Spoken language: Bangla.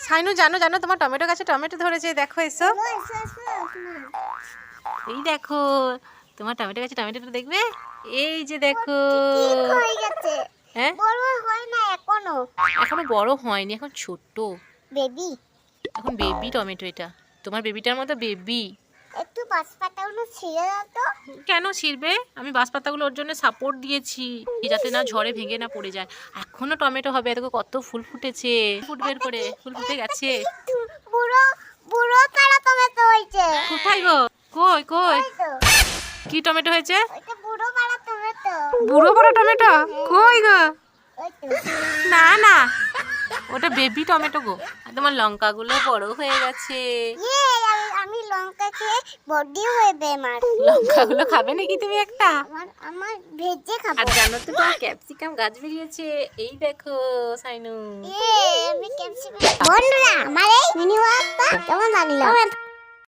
সাইনু জানো জানো তোমার টমেটো গাছে টমেটো ধরেছে, দেখো এসো। এই দেখো তোমার টমেটো গাছে টমেটোটা দেখবে, এই যে দেখো। হ্যাঁ এখনো বড় হয়নি, এখন ছোট বেবি। এখন বেবি টমেটো। এটা তোমার বেবিটার মতো বেবি। একটু বাঁশপাতাগুলো ছিঁড়ে দাও তো। কেন ছিঁড়বে? আমি বাঁশপাতাগুলো ওর জন্য সাপোর্ট দিয়েছি যাতে না ঝড়ে ভেঙে না পড়ে যায়। এখনো টমেটো হবে, দেখো কত ফুল ফুটেছে। ফুট বের করে ফুল ফুটে গেছে। বুড়ো বুড়ো পাড়া টমেটো হয়েছে। কোথায় গো? কই কই কি টমেটো হয়েছে? ওইটা বুড়ো পাড়া টমেটো। বুড়ো বড় টমেটো কই গো? ওই তো। না না ওটা বেবি টমেটো গো। আর তোমার লঙ্কাগুলো বড় হয়ে গেছে। আমি লঙ্কা খেয়ে বডি হয়ে আমার। লঙ্কাগুলো খাবে নাকি তুমি একটা? আমার ভেজে খাবো। আর জানো তো তোমার ক্যাপসিকাম গাছ বেরিয়েছে, এই দেখো সাইনু। আমি ক্যাপসিকাম। বন্ধুরা আমার এই মিনি ওয়াকটা কেমন লাগলো?